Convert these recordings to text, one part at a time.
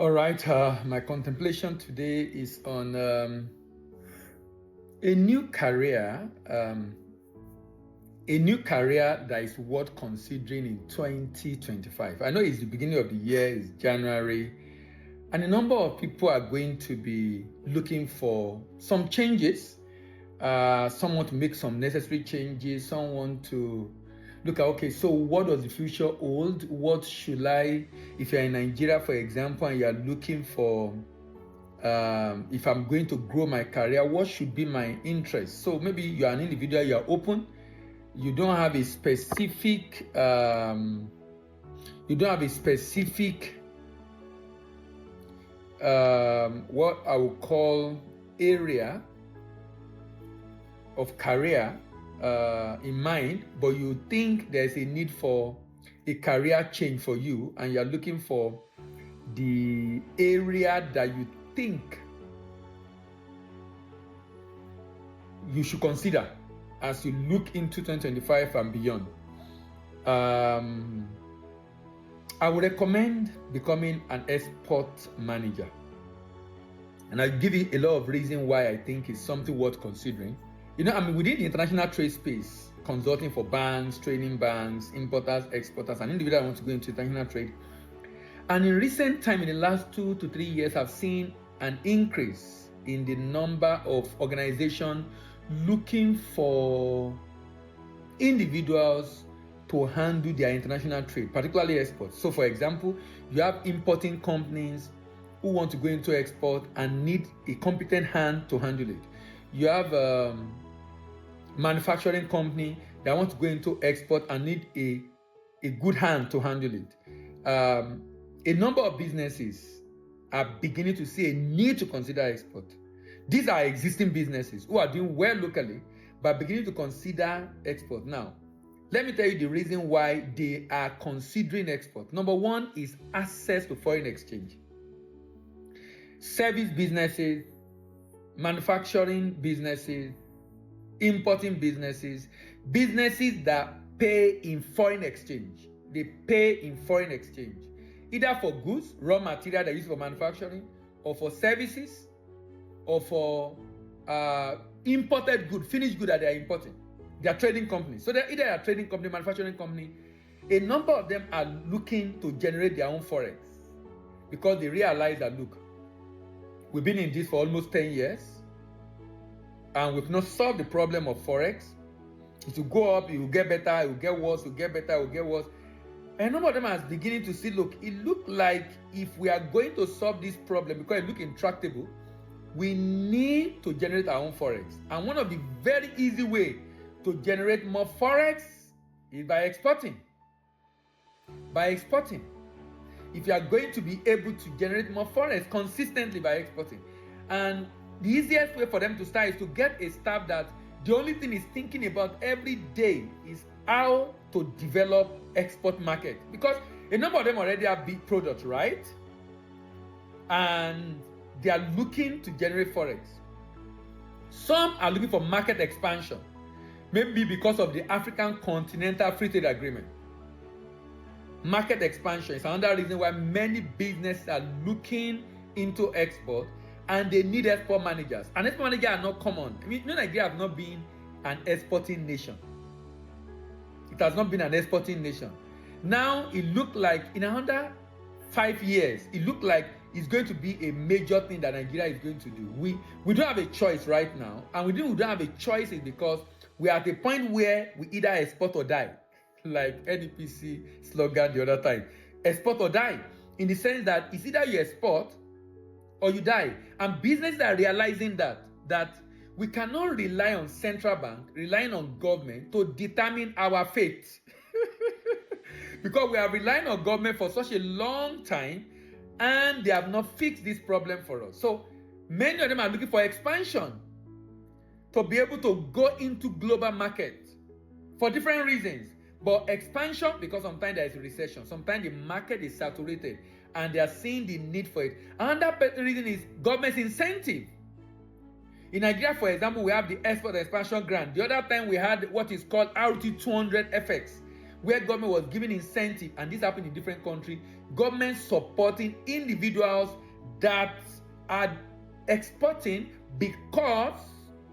All right, my contemplation today is on a new career, that is worth considering in 2025. I know it's the beginning of the year, it's January, and a number of people are going to be looking for some changes. Someone to make some necessary changes, someone to look at, okay, so what does the future hold? What should I, if you're in Nigeria, for example, and you're looking for, if I'm going to grow my career, what should be my interest? So maybe you're an individual, you're open, you don't have a specific, what I would call area of career in mind, but you think there's a need for a career change for you, and you're looking for the area that you think you should consider as you look into 2025 and beyond. I would recommend becoming an export manager, and I'll give you a lot of reasons why I think it's something worth considering. Within the international trade space, consulting for banks, training banks, importers, exporters, and individuals want to go into international trade. And in recent time, in the last 2 to 3 years, I've seen an increase in the number of organizations looking for individuals to handle their international trade, particularly exports. So, for example, you have importing companies who want to go into export and need a competent hand to handle it. You have manufacturing company that want to go into export and need a good hand to handle it. A number of businesses are beginning to see a need to consider export. These are existing businesses who are doing well locally, but beginning to consider export. Now, let me tell you the reason why they are considering export. Number one is access to foreign exchange. Service businesses, manufacturing businesses, importing businesses that pay in foreign exchange. They pay in foreign exchange, either for goods, raw material they use for manufacturing, or for services, or for imported goods, finished goods that they are importing. They are trading companies. So they're either a trading company, manufacturing company. A number of them are looking to generate their own forex because they realize that, look, we've been in this for almost 10 years. And we've not solved the problem of forex. It will go up, it will get better, it will get worse, it will get better, it will get worse. And a number of them are beginning to see, look, it looks like if we are going to solve this problem, because it looks intractable, we need to generate our own forex. And one of the very easy ways to generate more forex is by exporting. By exporting. If you are going to be able to generate more forex consistently by exporting. And the easiest way for them to start is to get a staff that the only thing is thinking about every day is how to develop export market. Because a number of them already have big products, right? And they are looking to generate forex. Some are looking for market expansion, maybe because of the African Continental Free Trade Agreement. Market expansion is another reason why many businesses are looking into export. And they need export managers. And export managers are not common. Nigeria has not been an exporting nation. It has not been an exporting nation. Now, it looks like in another 5 years, it looks like it's going to be a major thing that Nigeria is going to do. We don't have a choice right now. And we don't have a choice is because we are at a point where we either export or die. Like NDPC slogan the other time. Export or die. In the sense that it's either you export or you die. And businesses are realizing that we cannot rely on central bank, relying on government to determine our fate. Because we are relying on government for such a long time and they have not fixed this problem for us. So many of them are looking for expansion to be able to go into global markets for different reasons. But expansion, because sometimes there is a recession, sometimes the market is saturated, and they are seeing the need for it. Another reason is government's incentive. In Nigeria, for example, we have the Export Expansion Grant. The other time we had what is called RT200 FX, where government was giving incentive, and this happened in different countries, government supporting individuals that are exporting because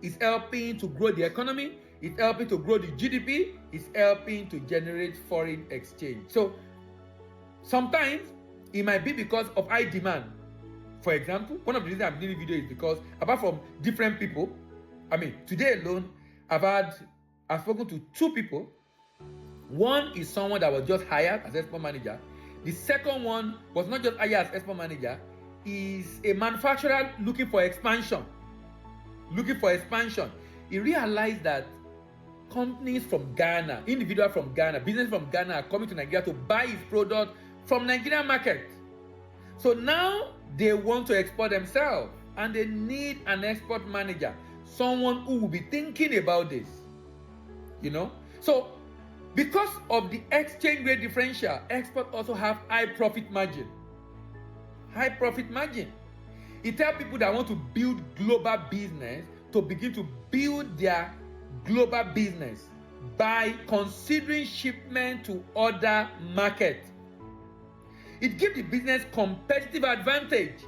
it's helping to grow the economy, it's helping to grow the GDP, it's helping to generate foreign exchange. So sometimes it might be because of high demand. For example, one of the reasons I'm doing this video is because apart from different people, today alone, I've spoken to 2 people. One is someone that was just hired as export manager. The second one was not just hired as export manager, is a manufacturer looking for expansion. He realized that companies from Ghana, individuals from Ghana, business from Ghana are coming to Nigeria to buy his product from Nigerian market. So now they want to export themselves and they need an export manager, someone who will be thinking about this. So because of the exchange rate differential, export also have high profit margin. It tells people that want to build global business to begin to build their global business by considering shipment to other markets. It gives the business competitive advantage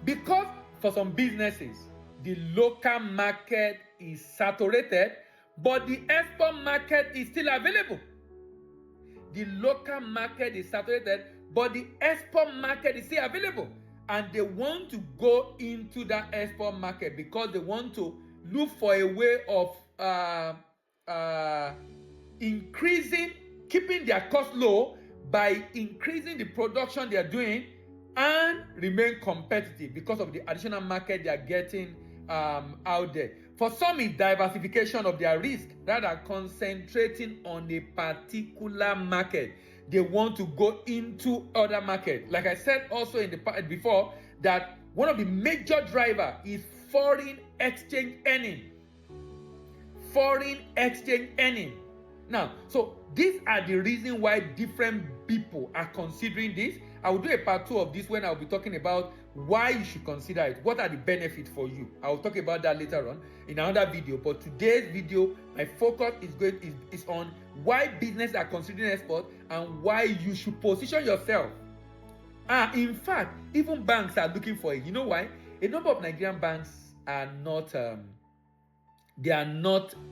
because for some businesses, the local market is saturated, but the export market is still available. And they want to go into that export market because they want to look for a way of keeping their cost low by increasing the production they are doing and remain competitive because of the additional market they are getting out there. For some, it's diversification of their risk rather than concentrating on a particular market. They want to go into other markets. Like I said also in the part before, that one of the major drivers is foreign exchange earning. Now, so these are the reasons why different people are considering this. I will do a part 2 of this when I will be talking about why you should consider it. What are the benefits for you? I will talk about that later on in another video. But today's video, my focus is on why businesses are considering export and why you should position yourself. In fact, even banks are looking for it. You know why? A number of Nigerian banks are not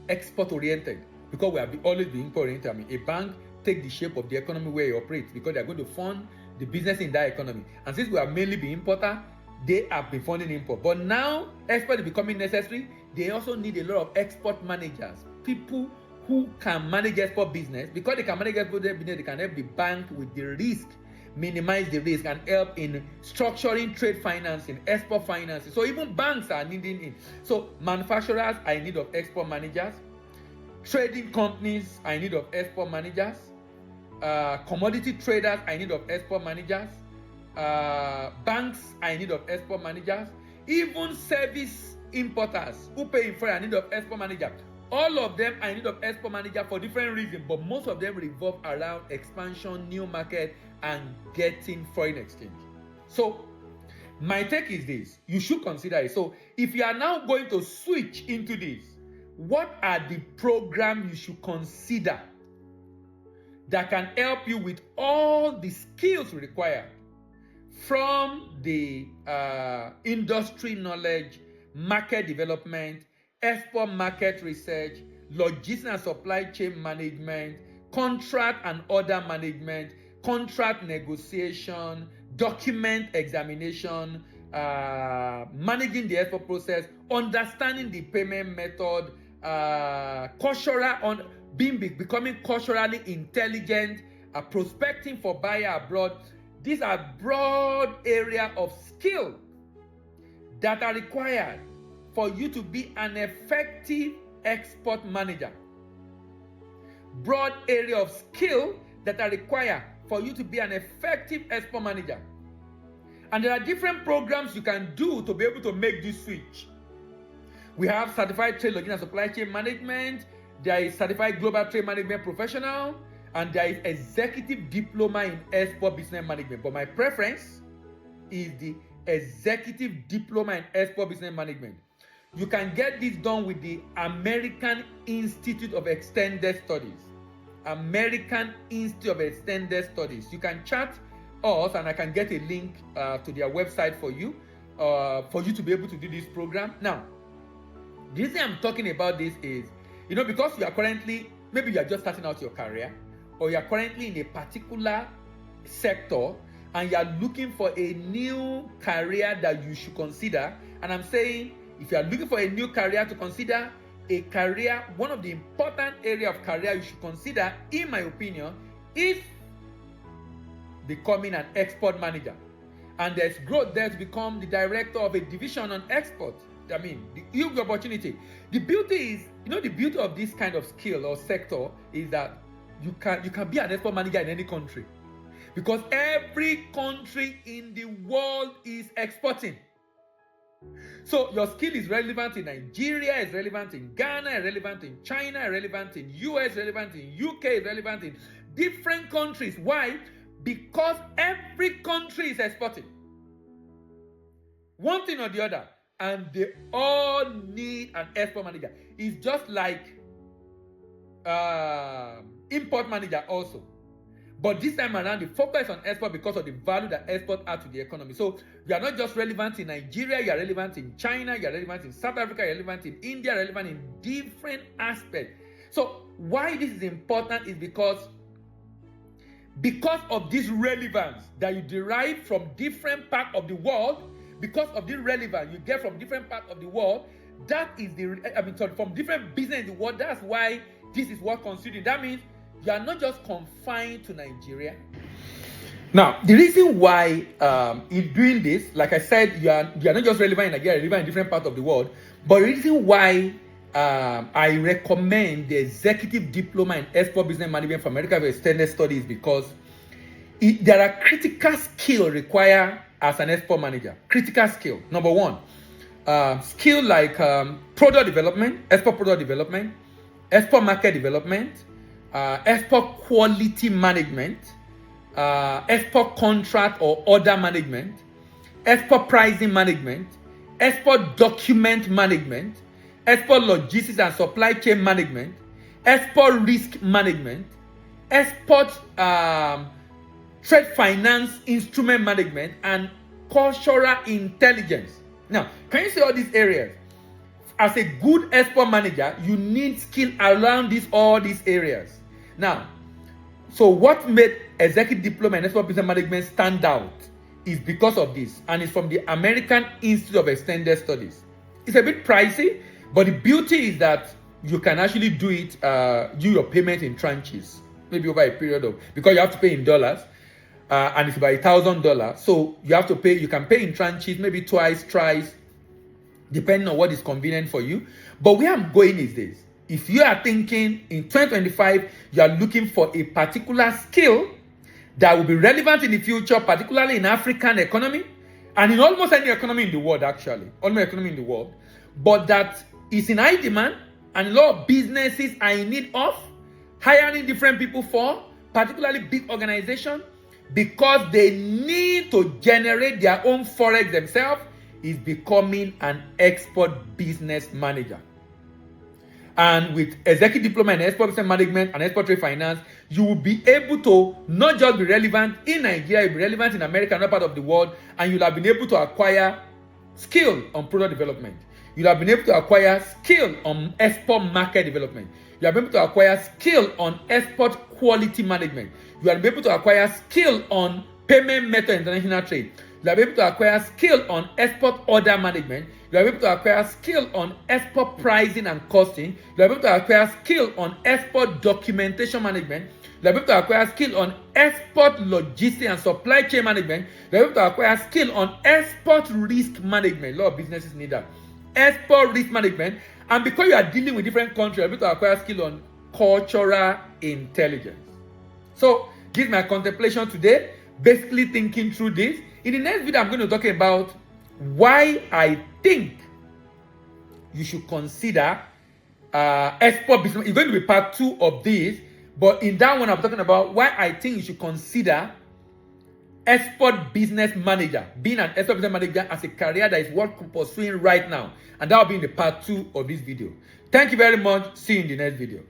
export oriented because we have always been import oriented. A bank takes the shape of the economy where it operates because they are going to fund the business in that economy. And since we have mainly been importer, they have been funding import. But now export is becoming necessary. They also need a lot of export managers, people who can manage export business. Because they can manage export business, they can help the bank with the risk, minimize the risk, and help in structuring trade financing, export financing. So even banks are needing it. So manufacturers are in need of export managers. Trading companies are in need of export managers. Commodity traders are in need of export managers. Banks are in need of export managers. Even service importers who pay in foreign are in need of export manager. All of them are in need of export manager for different reasons, but most of them revolve around expansion, new market, and getting foreign exchange. So my take is this: you should consider it. So if you are now going to switch into this, what are the programs you should consider that can help you with all the skills required, from the industry knowledge, market development, export market research, logistics and supply chain management, contract and order management, contract negotiation, document examination, managing the export process, understanding the payment method, becoming culturally intelligent, prospecting for buyer abroad. These are broad area of skill that are required for you to be an effective export manager. Broad area of skill that are required for you to be an effective export manager. And there are different programs you can do to be able to make this switch. We have certified trade logistics and supply chain management. There is certified global trade management professional, and there is executive diploma in export business management. But my preference is the executive diploma in export business management. You can get this done with the American Institute of Extended Studies, American Institute of Extended Studies. You can chat us and I can get a link to their website for you to be able to do this program. Now, the reason I'm talking about this is, because you are currently, maybe you are just starting out your career, or you are currently in a particular sector and you are looking for a new career that you should consider. And I'm saying, if you are looking for a new career to consider, a career, one of the important area of career you should consider, in my opinion, is becoming an export manager. And there's growth there to become the director of a division on export. I mean, the huge opportunity. The beauty is, the beauty of this kind of skill or sector is that you can be an export manager in any country, because every country in the world is exporting. So your skill is relevant in Nigeria, is relevant in Ghana, is relevant in China, is relevant in US, is relevant in UK, is relevant in different countries. Why? Because every country is exporting one thing or the other, and they all need an export manager. It's just like import manager also. But this time around, the focus is on export because of the value that export adds to the economy. So you are not just relevant in Nigeria, you are relevant in China, you are relevant in South Africa, you are relevant in India, you are relevant in different aspects. So why this is important is because of this relevance that you derive from different parts of the world, because of the relevance you get from different parts of the world, that is from different business in the world. That's why this is what considering. That means you are not just confined to Nigeria. Now, the reason why in doing this, like I said, you are not just relevant in Nigeria, relevant in different parts of the world. But the reason why I recommend the Executive Diploma in Export Business Management for American Extended Studies, because there are critical skills required as an export manager. Critical skill. Number one, skill like product development, export product development, export market development, export quality management, export contract or order management, export pricing management, export document management, export logistics and supply chain management, export risk management, export trade finance instrument management, and cultural intelligence. Now, can you see all these areas? As a good export manager, you need skill around all these areas. Now, so what made Executive Diploma in Export Business Management stand out is because of this, and it's from the American Institute of Extended Studies. It's a bit pricey, but the beauty is that you can actually do it, do your payment in tranches, maybe over a period of, because you have to pay in dollars, and it's about $1,000. So you have to pay, you can pay in tranches, maybe twice, thrice, depending on what is convenient for you. But where I'm going is this: if you are thinking in 2025, you are looking for a particular skill that will be relevant in the future, particularly in African economy, and in almost any economy in the world, actually, almost economy in the world, but that is in high demand, and a lot of businesses are in need of hiring different people for, particularly big organizations, because they need to generate their own forex themselves, is becoming an export business manager. And with Executive Diploma in Export Business Management and Export Trade Finance, you will be able to not just be relevant in Nigeria, you'll be relevant in America and other part of the world, and you'll have been able to acquire skill on product development. You'll have been able to acquire skill on export market development. You have been able to acquire skill on export quality management. You have been able to acquire skill on payment method international trade. You have been able to acquire skill on export order management. You are able to acquire skill on export pricing and costing. You are able to acquire skill on export documentation management. You are able to acquire skill on export logistics and supply chain management. You are able to acquire skill on export risk management. A lot of businesses need that. Export risk management. And because you are dealing with different countries, you are able to acquire skill on cultural intelligence. So this is my contemplation today, basically thinking through this. In the next video, I'm going to talk about why I think you should consider export business. It's going to be part 2 of this, but in that one, I'm talking about why I think you should consider export business manager, being an export business manager as a career that is worth pursuing right now. And that will be in the part 2 of this video. Thank you very much. See you in the next video.